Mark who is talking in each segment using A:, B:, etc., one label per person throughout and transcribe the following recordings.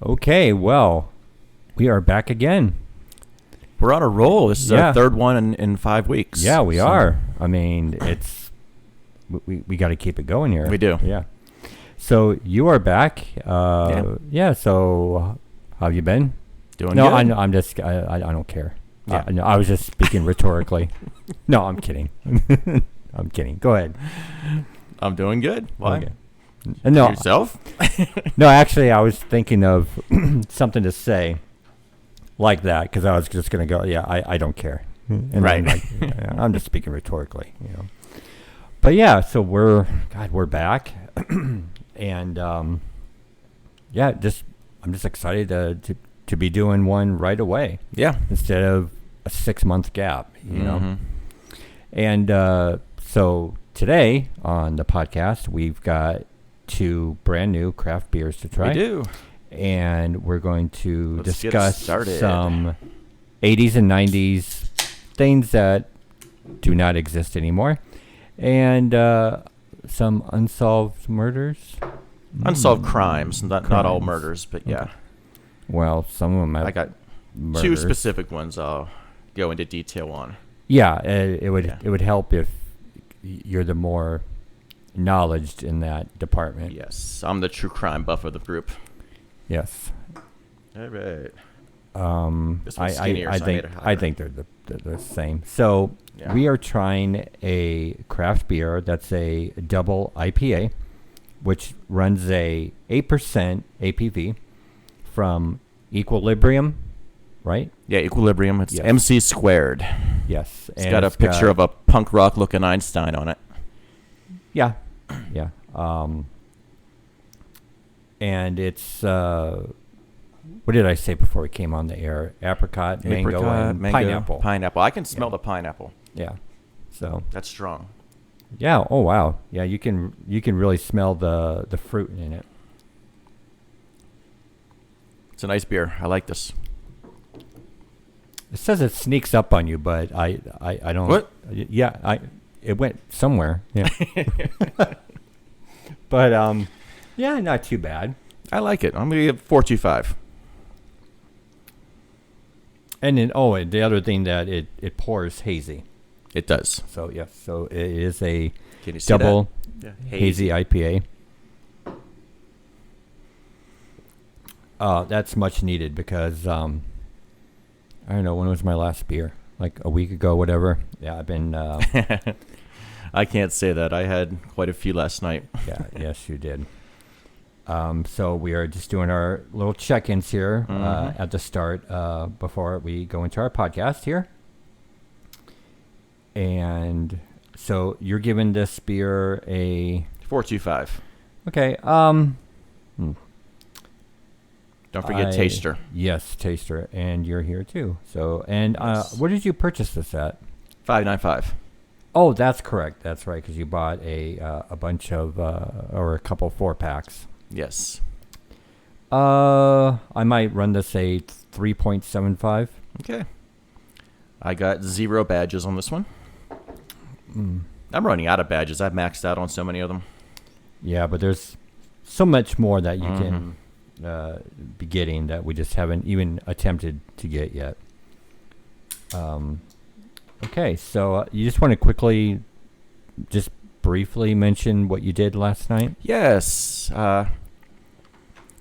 A: Okay, well, we are back again.
B: We're on a roll. This is our third one in 5 weeks.
A: Yeah, we are. I mean, it's we got to keep it going here.
B: We do.
A: Yeah. So you are back. Yeah. So how have you been?
B: Doing
A: no,
B: good.
A: I'm just. I don't care.
B: Yeah.
A: No, I was just speaking rhetorically. No, I'm kidding. I'm kidding. Go ahead.
B: I'm doing good. Why?
A: Okay. No.
B: Yourself?
A: No, actually, I was thinking of something to say like that because I was just going to go, I don't care. And
B: right.
A: I'm just speaking rhetorically, But yeah, so we're back. And I'm just excited to be doing one right away.
B: Yeah.
A: Instead of a 6-month gap, you know. And so today on the podcast, we've got 2 brand new craft beers to try.
B: We do.
A: And we're going to
B: Let's
A: discuss
B: get
A: some 80s and 90s things that do not exist anymore. And some unsolved murders.
B: Unsolved crimes. Not all murders, but yeah.
A: Well, some of them
B: I got
A: murders.
B: 2 specific ones I'll go into detail on.
A: Yeah, it would help if you're the more knowledged in that department.
B: Yes, I'm the true crime buff of the group.
A: Yes.
B: All right. This one's
A: I
B: skinnier, so
A: I think they're the same. So we are trying a craft beer that's a double IPA, which runs a 8% ABV from Equilibrium, right?
B: Yeah, Equilibrium. It's MC squared.
A: Yes.
B: It's got a picture of a punk rock looking Einstein on it.
A: Yeah. Yeah. And it's what did I say before we came on the air? Apricot, mango, and pineapple.
B: Pineapple. I can smell the pineapple.
A: Yeah. So
B: that's strong.
A: Yeah. Oh wow. Yeah, you can really smell the fruit in it.
B: It's a nice beer. I like this.
A: It says it sneaks up on you, but I don't.
B: What?
A: Yeah, it went somewhere. Yeah. But yeah, not too bad.
B: I like it. I'm gonna give 4.25.
A: And then the other thing that it pours hazy.
B: It does.
A: So yeah, so it is a
B: double
A: hazy IPA. That's much needed because I don't know, when was my last beer? Like a week ago, whatever. Yeah, I've been.
B: I can't say that. I had quite a few last night.
A: Yeah. Yes, you did. So we are just doing our little check-ins here at the start before we go into our podcast here. And so you're giving this beer a
B: 4.25.
A: Okay.
B: Don't forget taster.
A: Yes, taster, and you're here too. So, and where did you purchase this at?
B: 5.95.
A: Oh, that's correct. That's right, because you bought a bunch of or a couple 4-packs.
B: Yes.
A: I might run this a 3.75.
B: Okay. I got 0 badges on this one. I'm running out of badges. I've maxed out on so many of them.
A: Yeah, but there's so much more that you can be getting that we just haven't even attempted to get yet. Okay, so you just want to quickly, just briefly mention what you did last night?
B: Yes.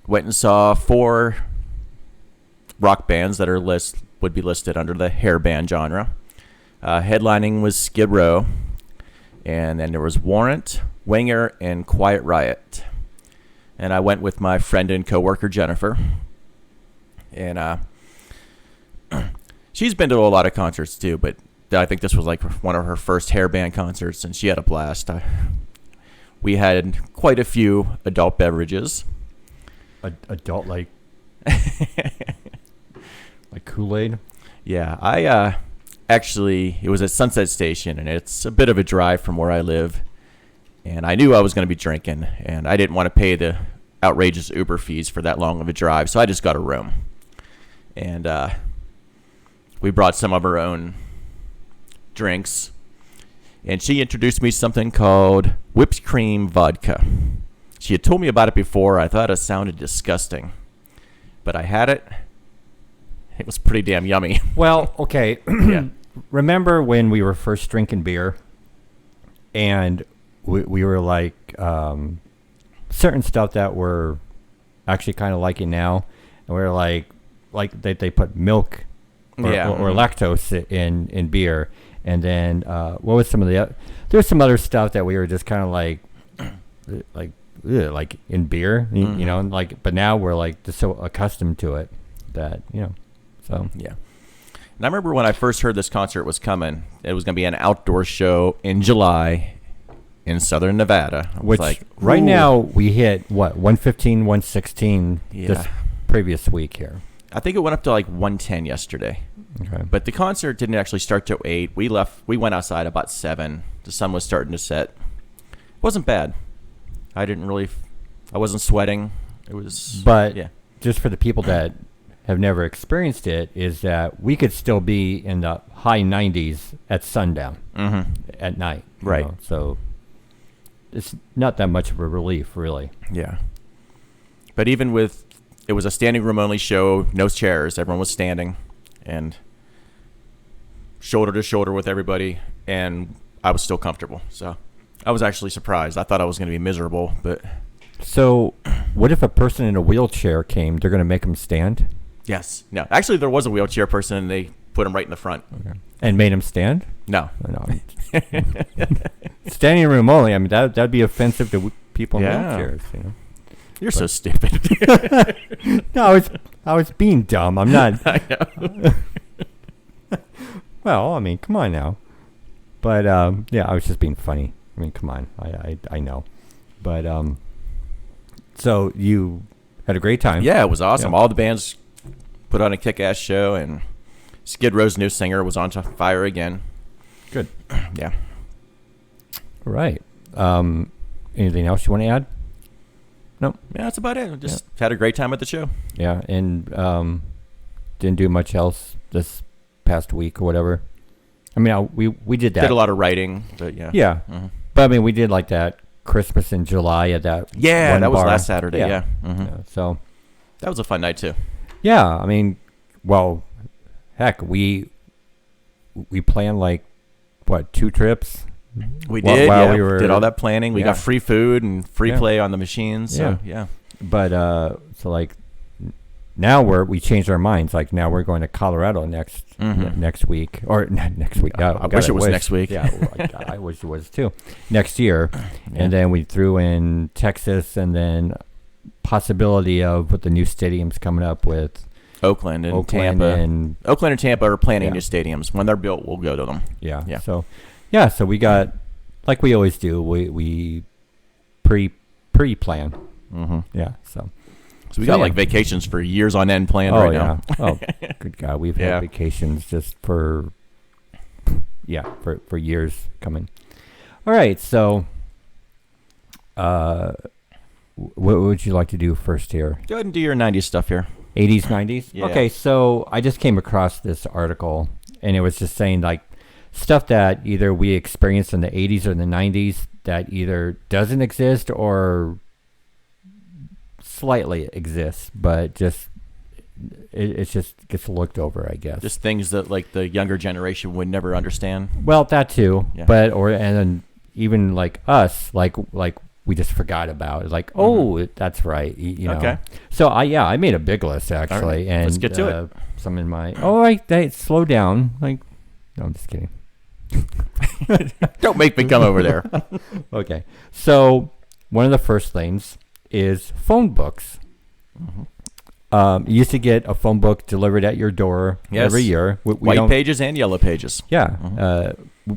B: Went and saw 4 rock bands that would be listed under the hair band genre. Headlining was Skid Row, and then there was Warrant, Winger, and Quiet Riot. And I went with my friend and coworker Jennifer, and she's been to a lot of concerts too, but I think this was like one of her first hair band concerts, and she had a blast. We had quite a few adult beverages.
A: Adult like Kool-Aid?
B: Yeah, I actually, it was at Sunset Station, and it's a bit of a drive from where I live. And I knew I was going to be drinking, and I didn't want to pay the outrageous Uber fees for that long of a drive, so I just got a room. And we brought some of our own drinks, and she introduced me to something called whipped cream vodka. She had told me about it before. I thought it sounded disgusting. but I had it. It was pretty damn yummy.
A: Well, okay.
B: Yeah.
A: Remember when we were first drinking beer, and we were like certain stuff that we're actually kind of liking now, and we were like they put milk or lactose in beer, and then what was some of the there's some other stuff that we were just kind of like in beer, you know, like, but now we're like just so accustomed to it that, you know, so.
B: Yeah. And I remember when I first heard this concert was coming, it was going to be an outdoor show in July in southern Nevada.
A: Which
B: like,
A: right now we hit, what, 115, 116 this previous week here.
B: I think it went up to like 110 yesterday.
A: Okay.
B: But the concert didn't actually start till 8. We went outside about 7. The sun was starting to set. It wasn't bad. I wasn't sweating. It was,
A: but just for the people that have never experienced it, is that we could still be in the high 90s at sundown at night.
B: Right.
A: You know? So it's not that much of a relief, really.
B: Yeah. But even with, it was a standing room only show, no chairs. Everyone was standing and shoulder to shoulder with everybody. And I was still comfortable. So I was actually surprised. I thought I was going to be miserable, but.
A: So what if a person in a wheelchair came? They're going to make them stand?
B: Yes. No. Actually, there was a wheelchair person, and they put him right in the front.
A: Okay. And made him stand?
B: No.
A: Standing room only. I mean, that'd be offensive to people in wheelchairs. You know.
B: You're so stupid.
A: No, I was being dumb. I'm not.
B: I know.
A: Well, I mean, come on now. But I was just being funny. I mean, come on. I know. But so you had a great time.
B: Yeah, it was awesome.
A: Yeah.
B: All the bands put on a kick-ass show, and Skid Row's new singer was on fire again.
A: Good.
B: Yeah.
A: All right. Anything else you want to add? No.
B: Yeah, that's about it. Just had a great time at the show.
A: Yeah, and didn't do much else this past week or whatever. I mean, we did that.
B: Did a lot of writing, but yeah.
A: Yeah. Mm-hmm. But I mean, we did like that Christmas in July at that one
B: that was
A: bar.
B: last Saturday. Yeah.
A: Yeah, so
B: that was a fun night too.
A: Yeah, I mean, well, heck, we planned like what, 2 trips?
B: We did.
A: While
B: we
A: were,
B: did all that planning. We got free food and free play on the machines. So yeah.
A: But so like now we changed our minds. Like now we're going to Colorado next week, or next week.
B: I wish it was next week.
A: Yeah, I wish it was too. Next year, and then we threw in Texas, and then possibility of what the new stadiums coming up with
B: Oakland and Tampa. Oakland and Tampa are planning new stadiums. When they're built, we'll go to them.
A: Yeah. So we got, like we always do, we pre-plan. Yeah. So
B: we got like vacations for years on end planned right now.
A: Oh, good God. We've had vacations just for years coming. All right. So, what would you like to do first here?
B: Go ahead and do your 90s stuff here.
A: 80s, 90s?
B: Yeah.
A: Okay. So I just came across this article, and it was just saying like stuff that either we experienced in the 80s or the 90s that either doesn't exist or slightly exists, but just it just gets looked over, I guess.
B: Just things that like the younger generation would never understand.
A: Well, that too, but and then even like us, like we just forgot about it. Like, that's right, you know. Okay. So I made a big list actually,
B: right.
A: And
B: let's get to it.
A: Some in my slow down. Like, no, I'm just kidding.
B: Don't make me come over there.
A: Okay, so one of the first things is phone books. You used to get a phone book delivered at your door every year. We
B: White pages and yellow pages.
A: Yeah.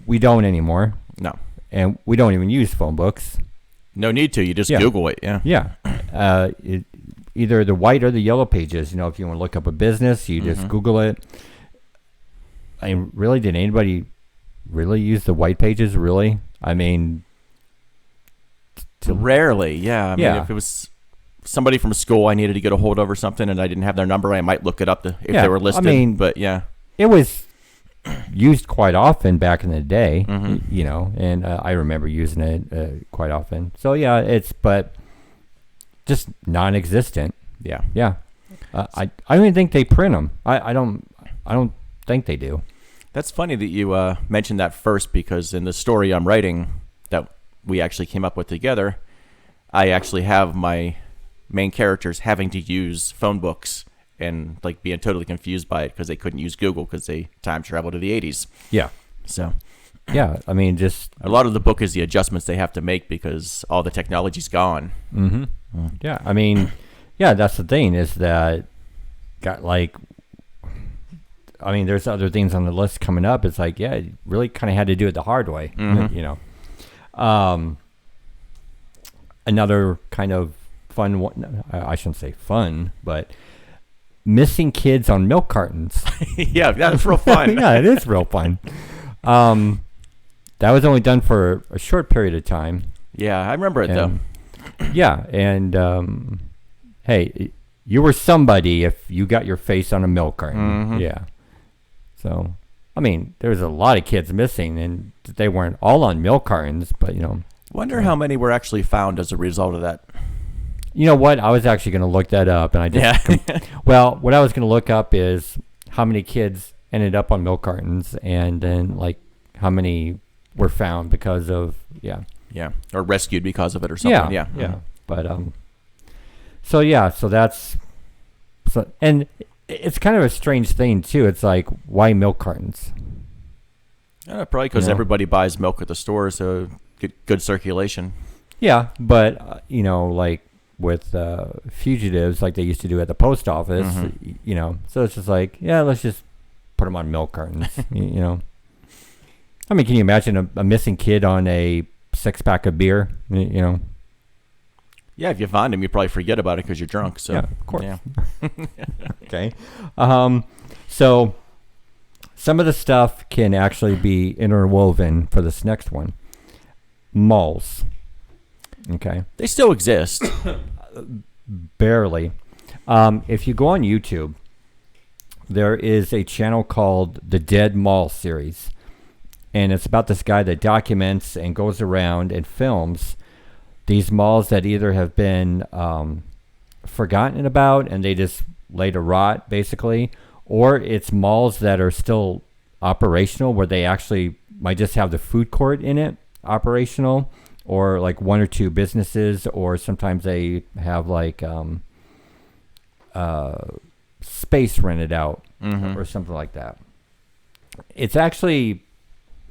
A: We don't anymore.
B: No.
A: And we don't even use phone books.
B: No need to. You just Google it. Yeah.
A: Yeah. Either the white or the yellow pages. You know, if you want to look up a business, you just Google it. I mean, really, did anybody really use the white pages? Really? I mean,
B: rarely. Yeah. I mean, if it was somebody from school I needed to get a hold of or something, and I didn't have their number, I might look it up if they were listed. I mean, but
A: it was used quite often back in the day, you know, and I remember using it quite often. So but just non-existent.
B: Yeah.
A: Yeah. I don't even think they print them. I don't think they do.
B: That's funny that you mentioned that first, because in the story I'm writing that we actually came up with together, I actually have my main characters having to use phone books and like being totally confused by it because they couldn't use Google because they time traveled to the 80s.
A: Yeah.
B: So,
A: yeah, I mean, just
B: a lot of the book is the adjustments they have to make because all the technology's gone.
A: Mm-hmm. Yeah, I mean, yeah, that's the thing is that there's other things on the list coming up. It's like, yeah, you really kind of had to do it the hard way, you know. Another kind of fun one, I shouldn't say fun, but missing kids on milk cartons.
B: Yeah, that's real fun.
A: Yeah, it is real fun. That was only done for a short period of time.
B: Yeah, I remember it though.
A: Yeah, and hey, you were somebody if you got your face on a milk carton.
B: Mm-hmm.
A: Yeah. So, I mean, there's a lot of kids missing, and they weren't all on milk cartons, but, you know.
B: Wonder how many were actually found as a result of that.
A: You know what? I was actually going to look that up, and I just well, what I was going to look up is how many kids ended up on milk cartons, and then, like, how many were found because of,
B: Yeah, or rescued because of it or something.
A: Yeah. But, so that's, and it's kind of a strange thing, too. It's like, why milk cartons?
B: Probably because everybody buys milk at the store, so good circulation.
A: Yeah, but, you know, like with fugitives, like they used to do at the post office, you know, so it's just like, yeah, let's just put them on milk cartons, you know. I mean, can you imagine a missing kid on a 6-pack of beer, you know?
B: Yeah, if you find him, you probably forget about it because you're drunk. So
A: yeah, of course.
B: Yeah.
A: Okay. So some of the stuff can actually be interwoven for this next one. Malls. Okay.
B: They still exist.
A: Barely. If you go on YouTube, there is a channel called the Dead Mall series. And it's about this guy that documents and goes around and films these malls that either have been forgotten about and they just lay to rot, basically, or it's malls that are still operational where they actually might just have the food court in it operational, or like one or two businesses, or sometimes they have like space rented out or something like that. It's actually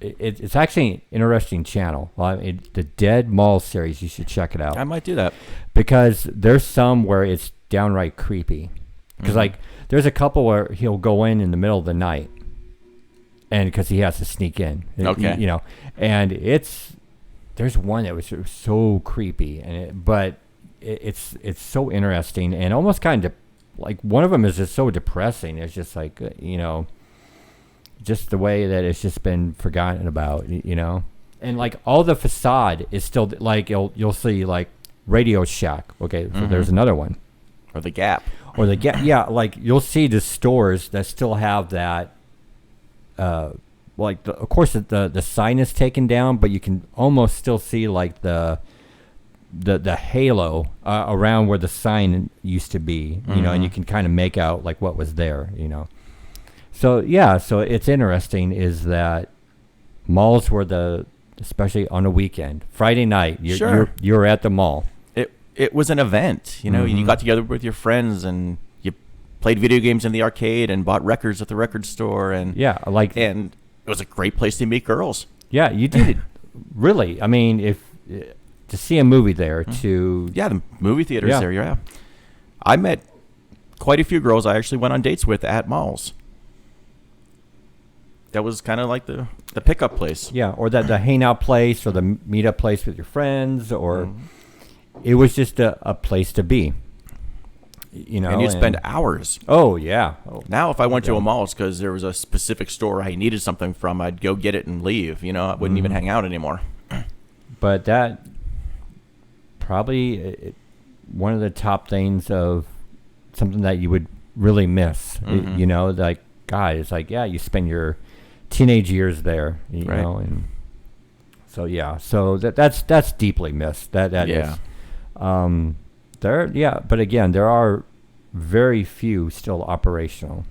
A: an interesting channel. The Dead Mall series, you should check it out.
B: I might do that.
A: Because there's some where it's downright creepy. Because like there's a couple where he'll go in the middle of the night, and because he has to sneak in.
B: Okay.
A: You know, and there's one that was so creepy, but it's so interesting and almost kind of like one of them is just so depressing. It's just like, you know, just the way that it's just been forgotten about, you know, and like all the facade is still like you'll see like Radio Shack. Okay, so there's another one,
B: or the Gap,
A: yeah, like you'll see the stores that still have that. Like of course the sign is taken down, but you can almost still see like the halo around where the sign used to be, you know, and you can kind of make out like what was there, you know. So yeah, so it's interesting is that malls were especially on a weekend, Friday night, you're at the mall.
B: It was an event, you know. You got together with your friends and you played video games in the arcade and bought records at the record store, and and it was a great place to meet girls. Yeah,
A: you did. Really, I mean, to see a movie there,
B: the movie theaters there. Yeah, I met quite a few girls I actually went on dates with at malls. That was kind of like the pickup place.
A: Yeah, or the hangout place, or the meetup place with your friends, or it was just a place to be. You know,
B: and you'd spend hours.
A: Oh yeah.
B: Now, if I went to a mall, it's because there was a specific store I needed something from. I'd go get it and leave. You know, I wouldn't even hang out anymore.
A: But that probably one of the top things of something that you would really miss. You know, like God, it's like you spend your teenage years there. You know, and so so that's deeply missed. That is. But again, there are very few still operational.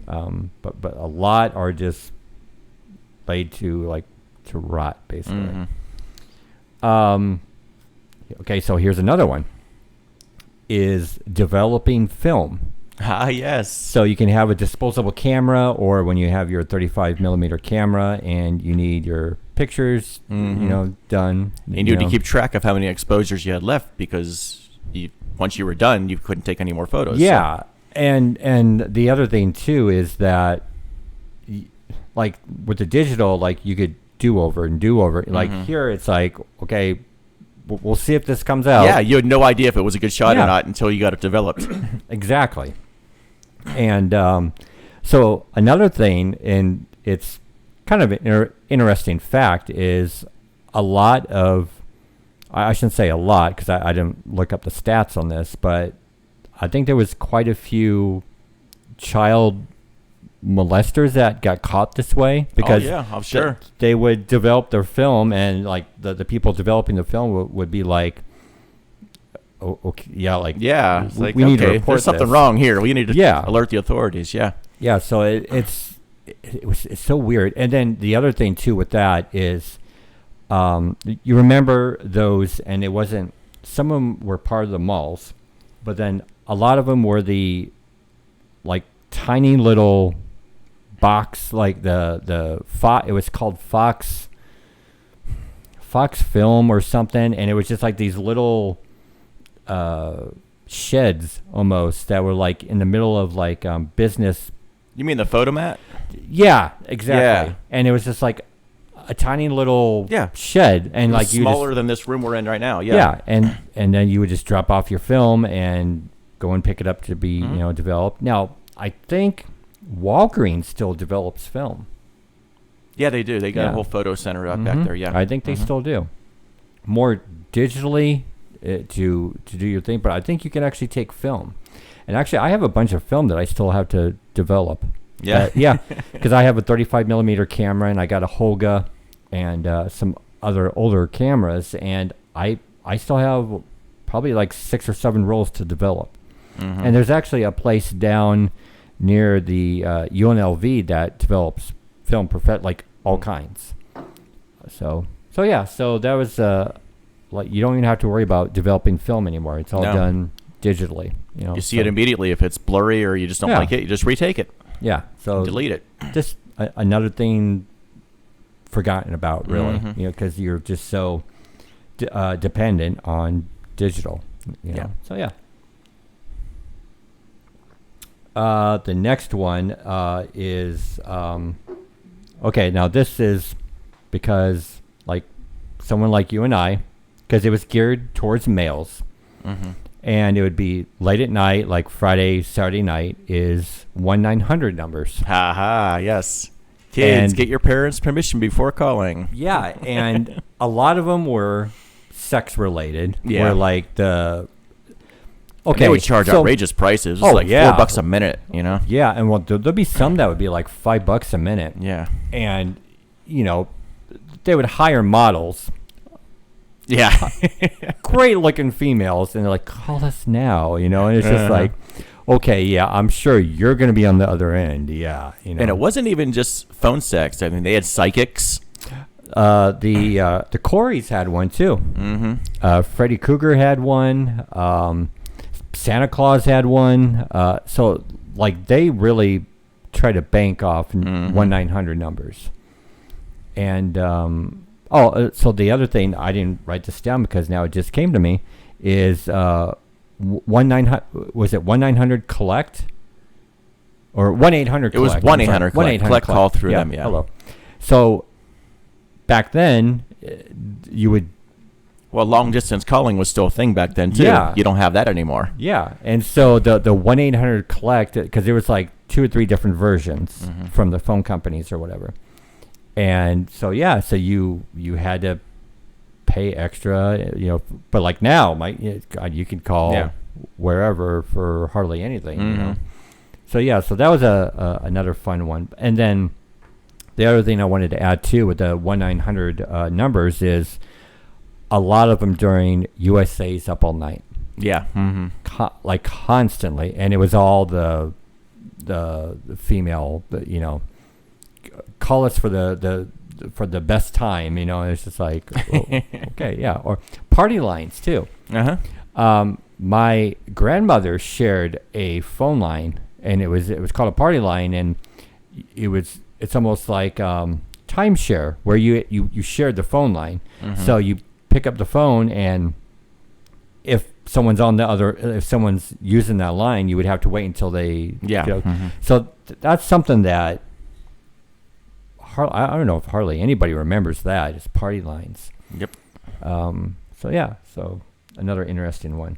A: But a lot are just laid to rot, basically. Okay, so here's another one. Is developing film.
B: Yes.
A: So you can have a disposable camera, or when you have your 35 millimeter camera and you need your pictures, done.
B: You need to keep track of how many exposures you had left, because once you were done, you couldn't take any more photos.
A: Yeah, so. And the other thing too is that, like with the digital, like you could do over. Like here, it's like, okay, we'll see if this comes out.
B: Yeah, you had no idea if it was a good shot or not until you got it developed.
A: Exactly. And so another thing, and it's kind of an interesting fact, is a lot of, I shouldn't say a lot because I didn't look up the stats on this, but I think there was quite a few child molesters that got caught this way, because
B: I'm sure
A: they would develop their film, and like the people developing the film would be like, okay, we need to report
B: there's something
A: this.
B: wrong here. We need to alert the authorities. Yeah.
A: So it's so weird. And then the other thing too with that is, you remember those, and it wasn't. Some of them were part of the malls, but then a lot of them were the like tiny little box, like it was called Fox Film or something, and it was just like these little sheds almost that were like in the middle of like business.
B: You mean the photomat?
A: Yeah, exactly.
B: Yeah.
A: And it was just like a tiny little shed, and like
B: smaller than this room we're in right now.
A: Yeah, and then you would just drop off your film and go and pick it up to be developed. Now I think Walgreens still develops film.
B: Yeah, they do. They got a whole photo center out back there. Yeah,
A: I think they still do. More digitally to do your thing, but I think you can actually take film. And actually, I have a bunch of film that I still have to develop.
B: Yeah,
A: because I have a 35 millimeter camera, and I got a Holga and some other older cameras, and I still have probably like 6 or 7 rolls to develop. And there's actually a place down near the UNLV that develops film, like all kinds. So that was like, you don't even have to worry about developing film anymore. It's all done digitally.
B: You see it immediately. If it's blurry or you just don't like it, you just retake it.
A: Yeah. So
B: delete it.
A: Just another thing forgotten about, really. Because you're just so dependent on digital. So yeah. The next one is okay. Now this is because like someone like you and I, because it was geared towards males, and it would be late at night, like Friday, Saturday night, is 1-900 numbers.
B: Yes. Kids, get your parents' permission before calling.
A: Yeah, and a lot of them were sex related. Yeah, where like the.
B: Okay, they would charge outrageous prices. It's like $4 a minute,
A: Yeah, and well, there'll be some that would be like $5 a minute.
B: Yeah,
A: and they would hire models.
B: Yeah,
A: great looking females, and they're like, call us now, and it's just like, okay, yeah, I'm sure you're going to be on the other end, yeah,
B: And it wasn't even just phone sex. I mean, they had psychics.
A: The Coreys had one too. Freddy Krueger had one. Santa Claus had one. So like they really try to bank off 1-900 numbers. And so the other thing, I didn't write this down because now it just came to me, is 1-900, was it 1-900 collect or 1-800 collect?
B: It was 1-800 collect. Collect call through them. Yeah.
A: Hello. So back then you would.
B: Well, long distance calling was still a thing back then too.
A: Yeah.
B: You don't have that anymore.
A: Yeah, and so the 1-800 collect, because there was like 2 or 3 different versions from the phone companies or whatever, and so so you had to pay extra, but like now, God, you can call wherever for hardly anything, So so that was another fun one, and then the other thing I wanted to add too with the 1-900 numbers is. A lot of them during USA's Up All Night.
B: Yeah. Mm-hmm.
A: Like constantly, and it was all the female, call us for the best time, and it's just like, well, okay, yeah, or party lines too. My grandmother shared a phone line, and it was called a party line, and it's almost like timeshare, where you shared the phone line. Mm-hmm. So you pick up the phone, and if someone's using that line, you would have to wait until they
B: Mm-hmm.
A: So that's something that I don't know if hardly anybody remembers that. It's party lines.
B: Yep.
A: So another interesting one.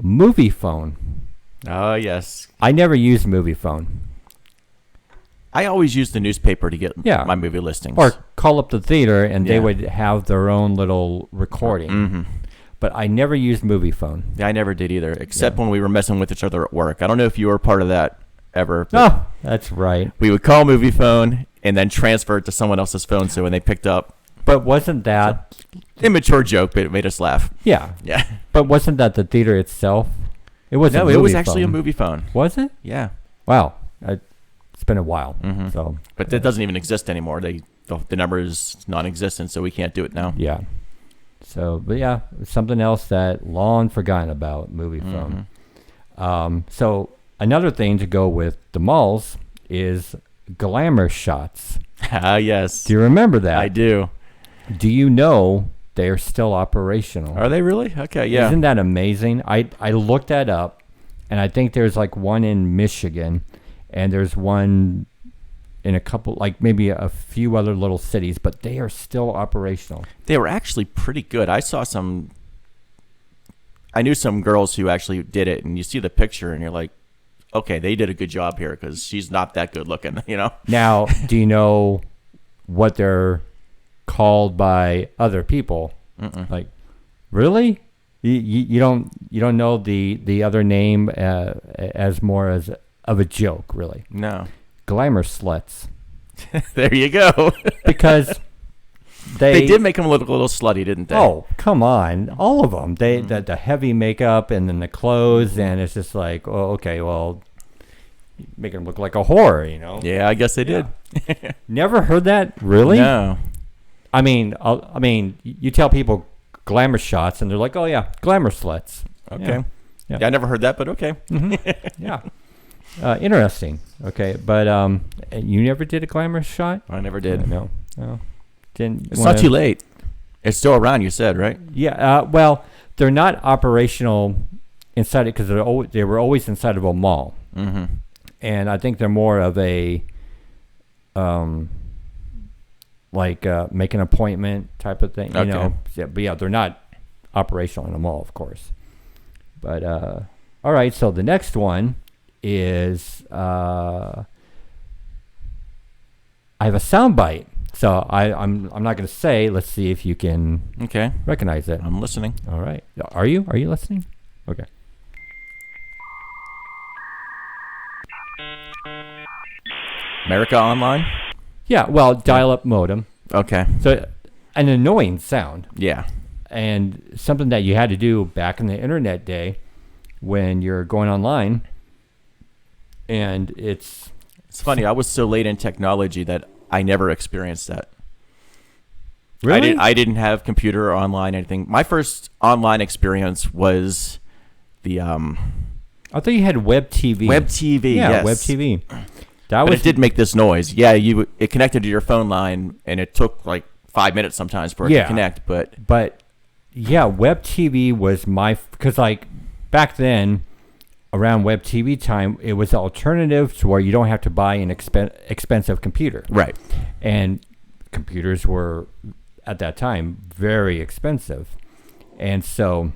A: Movie phone.
B: Oh, yes.
A: I never used movie phone.
B: I always use the newspaper to get my movie listings.
A: Or call up the theater, and they would have their own little recording.
B: Mm-hmm.
A: But I never used movie phone.
B: Yeah, I never did either, except when we were messing with each other at work. I don't know if you were part of that ever.
A: Oh, that's right.
B: We would call movie phone and then transfer it to someone else's phone, so when they picked up.
A: But wasn't that...
B: immature joke, but it made us laugh.
A: Yeah.
B: Yeah.
A: But wasn't that the theater itself? It wasn't.
B: No, it was actually a movie phone.
A: Was it?
B: Yeah.
A: Wow. It's been a while.
B: Mm-hmm.
A: So,
B: but that doesn't even exist anymore. The number is non-existent, so we can't do it now.
A: Yeah. So, but yeah, something else that long forgotten about, movie phone. So another thing to go with the malls is glamour shots.
B: Ah, yes.
A: Do you remember that?
B: I do.
A: Do you know they are still operational?
B: Are they really? Okay, yeah.
A: Isn't that amazing? I looked that up, and I think there's like one in Michigan, and there's one in a couple, like maybe a few other little cities, but they are still operational.
B: They were actually pretty good. I knew some girls who actually did it, and you see the picture, and you're like, okay, they did a good job here, because she's not that good looking,
A: Now, do you know what they're called by other people?
B: Mm-mm.
A: Like, really? You don't know the other name as more as of a joke, really?
B: No.
A: Glamour sluts.
B: There you go.
A: Because
B: they did make them look a little slutty, didn't they?
A: Oh, come on. All of them. The heavy makeup and then the clothes, and it's just like, oh, okay, well, making them look like a whore,
B: Yeah, I guess they did.
A: Never heard that? Really?
B: No.
A: I mean, you tell people glamour shots, and they're like, oh, yeah, glamour sluts.
B: Okay. Yeah, I never heard that, but okay.
A: Mm-hmm. Yeah. Interesting. Okay, but you never did a glamour shot?
B: I never did.
A: No. Didn't.
B: It's not too late. It's still around, you said, right?
A: Yeah. Well, they're not operational inside it because they were always inside of a mall.
B: Mm-hmm.
A: And I think they're more of a make an appointment type of thing.
B: Okay.
A: Yeah, but yeah, they're not operational in a mall, of course. But all right. So the next one is I have a soundbite. So I'm not going to say. Let's see if you can recognize it.
B: I'm listening.
A: All right. Are you listening? Okay.
B: America Online?
A: Yeah. Well, dial-up modem.
B: Okay.
A: So an annoying sound.
B: Yeah.
A: And something that you had to do back in the internet day when you're going online. And it's
B: funny. I was so late in technology that I never experienced that.
A: Really?
B: I didn't have computer or online anything. My first online experience was the
A: I thought you had web TV.
B: Web TV.
A: Yeah,
B: yes.
A: web TV.
B: But it did make this noise. Yeah, it connected to your phone line, and it took like 5 minutes sometimes for it to connect.
A: But yeah, web TV was because like back then, around web TV time, it was an alternative to where you don't have to buy an expensive computer.
B: Right. And
A: computers were, at that time, very expensive. And so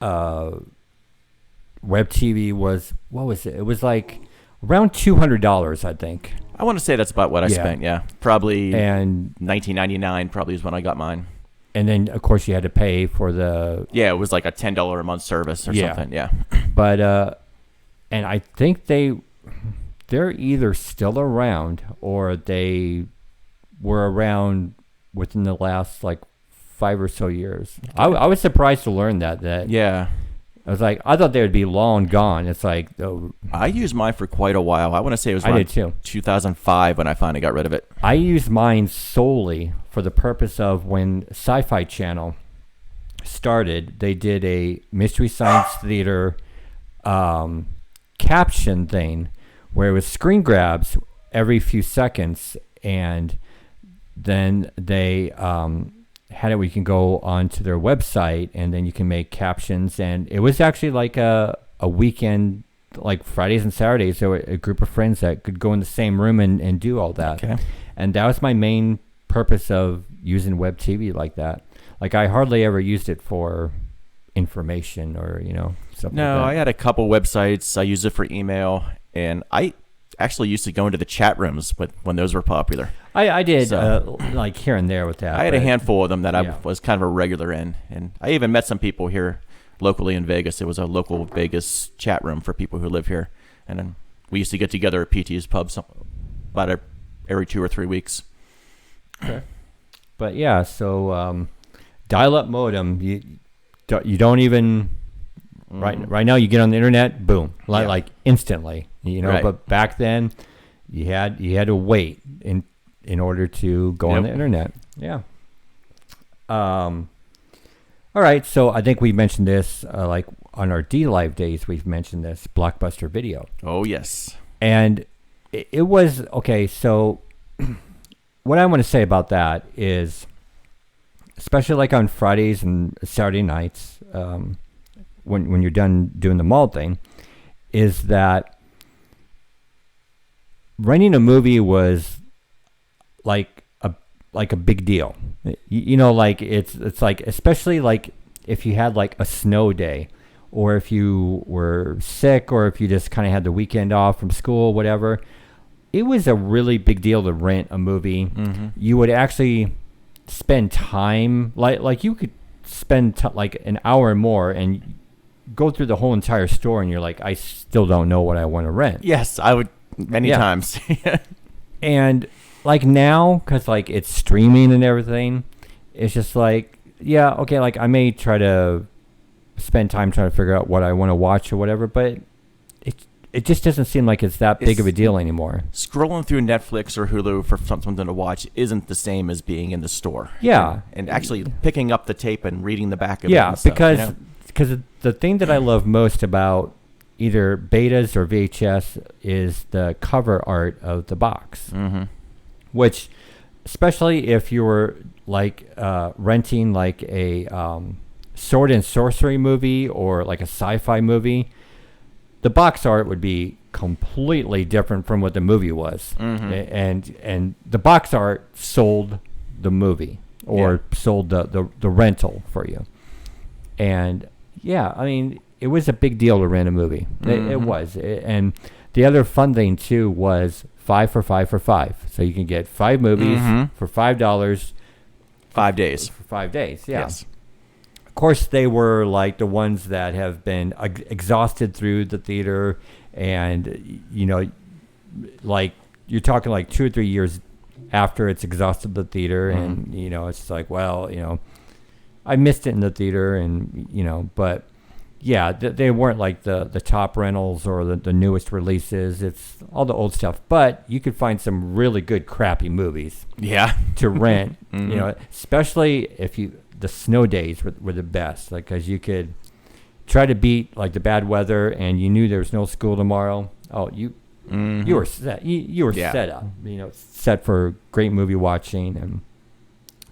A: web TV was, what was it? It was like around $200, I think.
B: I want to say that's about what I spent, yeah. Probably
A: and
B: $19.99 probably is when I got mine.
A: And then, of course, you had to pay for the...
B: Yeah, it was like a $10 a month service or something, yeah.
A: But, and I think they're either still around or they were around within the last, like, 5 or so years. I was surprised to learn that.
B: Yeah.
A: I was like, I thought they would be long gone. It's like, oh,
B: I used mine for quite a while. I want to say it was
A: I
B: around
A: did too.
B: 2005 when I finally got rid of it.
A: I used mine solely for the purpose of when Sci-Fi Channel started, they did a Mystery Science Theater caption thing where it was screen grabs every few seconds, and then they had it where you can go onto their website and then you can make captions, and it was actually like a weekend, like Fridays and Saturdays. There were a group of friends that could go in the same room and do all that.
B: Okay.
A: And that was my main purpose of using web TV like that. Like I hardly ever used it for information or, stuff
B: No,
A: like that.
B: I had a couple websites. I used it for email, and I actually used to go into the chat rooms when those were popular.
A: I did,
B: So-
A: like here and there with that.
B: I had a
A: but-
B: handful of them that I
A: yeah.
B: was kind of a regular in, and I even met some people here locally in Vegas. It was a local Vegas chat room for people who live here, and then we used to get together at PT's pub about every 2 or 3 weeks.
A: Okay. But yeah, so dial-up modem, you don't even right now you get on the internet, boom, like instantly,
B: Right.
A: But back then you had to wait in order to go on the internet. Yeah. All right, so I think we mentioned this like on our D-Live days. We've mentioned this Blockbuster Video.
B: Oh yes.
A: And it was okay. So what I want to say about that is, especially like on Fridays and Saturday nights, when you're done doing the mall thing, is that renting a movie was like a big deal. Like it's like, especially like if you had like a snow day, or if you were sick, or if you just kind of had the weekend off from school, whatever. It was a really big deal to rent a movie.
B: Mm-hmm.
A: You would actually spend time, like you could spend like an hour or more and go through the whole entire store, and you're like, I still don't know what I want to rent.
B: Yes, I would many times.
A: And like now, because like it's streaming and everything, it's just like, yeah, okay, like I may try to spend time trying to figure out what I want to watch or whatever, but it just doesn't seem like it's that big of a deal anymore.
B: Scrolling through Netflix or Hulu for something to watch isn't the same as being in the store.
A: Yeah.
B: And actually picking up the tape and reading the back of it.
A: Yeah,
B: and stuff,
A: because the thing that I love most about either betas or VHS is the cover art of the box.
B: Mm-hmm.
A: Which, especially if you were like renting like a sword and sorcery movie or like a sci-fi movie, the box art would be completely different from what the movie was.
B: Mm-hmm.
A: And the box art sold the movie or sold the rental for you. And yeah, I mean, it was a big deal to rent a movie. It was. And the other fun thing too was 5 for 5 for 5. So you can get 5 movies for $5
B: 5 days.
A: for 5 days. Yeah.
B: Yes.
A: Of course, they were like the ones that have been exhausted through the theater, and like you're talking like 2 or 3 years after it's exhausted the theater, and it's like, well, I missed it in the theater, and but yeah, they weren't like the top rentals or the newest releases. It's all the old stuff, but you could find some really good crappy movies to rent. Especially if the snow days were the best, like, because you could try to beat like the bad weather, and you knew there was no school tomorrow. Oh, you were set. You were set up. Set for great movie watching, and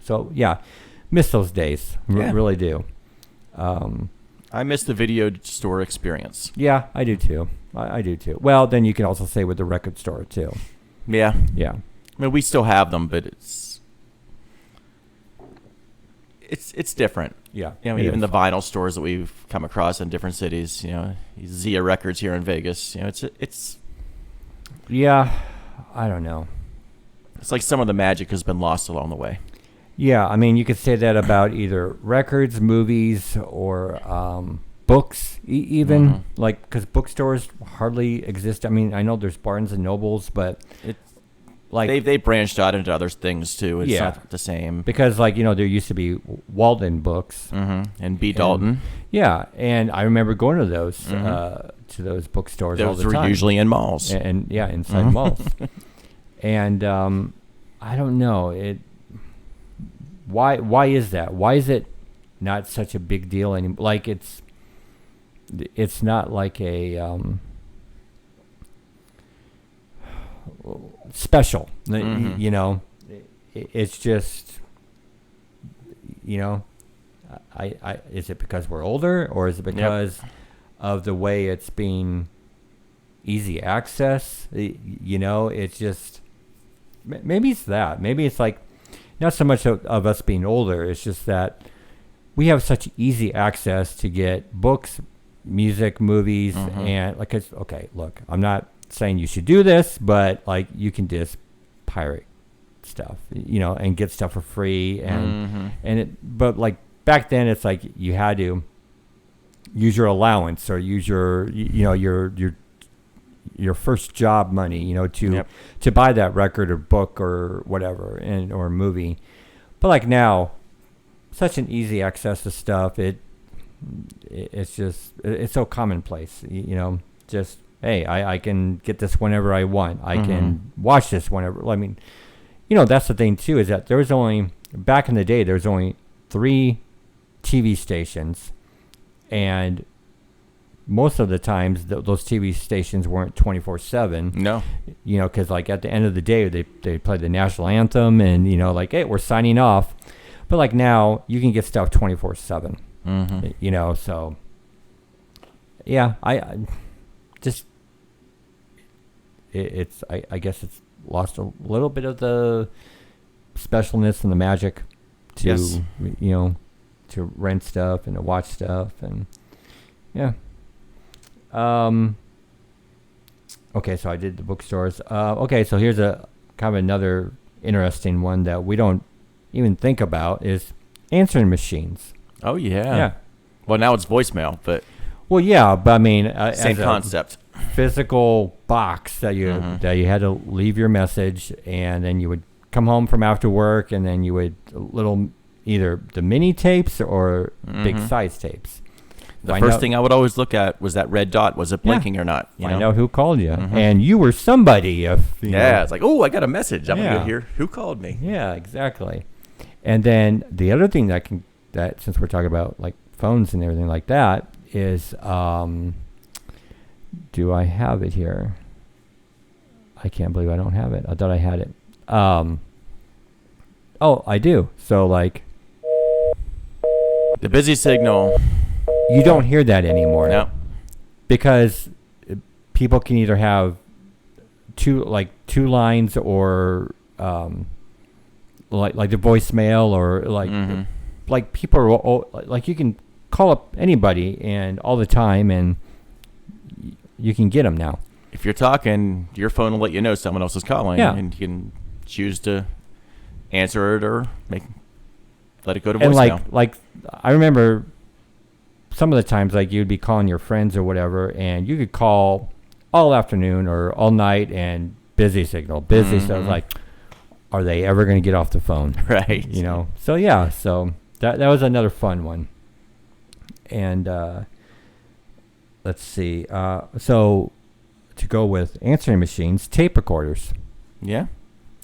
A: so miss those days. Really do.
B: I miss the video store experience.
A: Yeah, I do too. I do too. Well, then you can also say with the record store too.
B: Yeah.
A: Yeah.
B: I mean, we still have them, but it's different.
A: Yeah.
B: Even the vinyl stores that we've come across in different cities. Zia Records here in Vegas. It's.
A: Yeah, I don't know.
B: It's like some of the magic has been lost along the way.
A: Yeah, I mean, you could say that about either records, movies, or books, even. Like, because bookstores hardly exist. I mean, I know there's Barnes and Nobles, but like
B: they branched out into other things too. It's not the same
A: because like there used to be Walden books
B: and B. Dalton.
A: And I remember going to those bookstores all the time.
B: Those were usually in malls.
A: And inside malls. And I don't know why is that? Why is it not such a big deal anymore? Like it's not like a special, it's just, I is it because we're older, or is it because of the way it's being easy access? It's just, maybe it's that. Maybe it's like not so much of us being older. It's just that we have such easy access to get books, music, movies, and like look, I'm not saying you should do this, but like you can just pirate stuff, and get stuff for free, but like back then it's like you had to use your allowance or use your first job money, to buy that record or book or whatever, or movie. But like now, such an easy access to stuff. It's just, it's so commonplace, just, hey, I can get this whenever I want. I can watch this whenever. I mean, that's the thing too, is that there was only, back in the day, there was only 3 TV stations, and most of the times those TV stations weren't 24/7.
B: No.
A: Because like at the end of the day, they play the national anthem, and like, hey, we're signing off. But like now, you can get stuff 24/7. So yeah, I just I guess it's lost a little bit of the specialness and the magic to to rent stuff and to watch stuff, and okay, so I did the bookstores. Okay, so here's a kind of another interesting one that we don't even think about, is answering machines.
B: Oh yeah. Well, now it's voicemail, but
A: but I mean,
B: same concept.
A: Physical box that you had to leave your message, and then you would come home from after work, and then you would either the mini tapes or big size tapes.
B: The first thing I would always look at was that red dot. Was it blinking or not?
A: Find out who called you, and you were somebody.
B: It's like, oh, I got a message. I'm gonna go hear who called me.
A: Yeah, exactly. And then the other thing that since we're talking about like phones and everything like that, is do I have it here? I can't believe I don't have it. I thought I had it. Oh, I do. So like
B: the busy signal.
A: You don't hear that anymore.
B: No.
A: Because people can either have two lines, or like the voicemail, or like people are like, you can call up anybody and all the time, and you can get them now.
B: If you're talking, your phone will let you know someone else is calling, and you can choose to answer it or let it go to voicemail.
A: And like I remember some of the times, like you'd be calling your friends or whatever, and you could call all afternoon or all night, and busy signal. So like, are they ever going to get off the phone?
B: Right.
A: So yeah, so that was another fun one. And let's see. So to go with answering machines, tape recorders.
B: Yeah.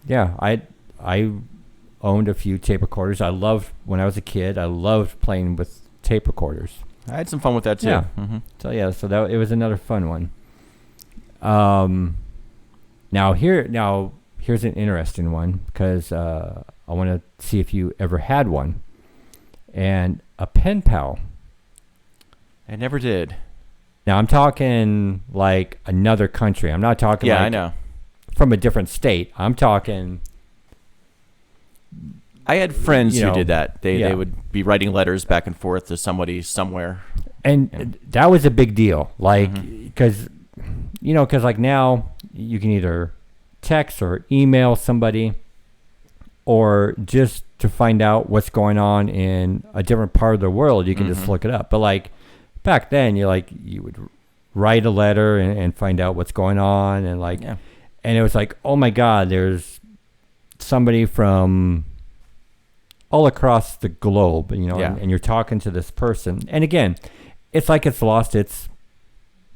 A: Yeah, I owned a few tape recorders. When I was a kid, I loved playing with tape recorders.
B: I had some fun with that too.
A: Yeah. So that it was another fun one. Now here's an interesting one, because I want to see if you ever had one. And a pen pal.
B: I never did.
A: Now I'm talking like another country. I'm not talking
B: I know.
A: From a different state. I'm talking.
B: I had friends who did that. They would be writing letters back and forth to somebody somewhere.
A: And that was a big deal. Like, because like now you can either text or email somebody, or just to find out what's going on in a different part of the world, you can just look it up. But like back then, you would write a letter and find out what's going on, and and it was like, oh my God, there's somebody from all across the globe, and you're talking to this person. And again, it's like it's lost its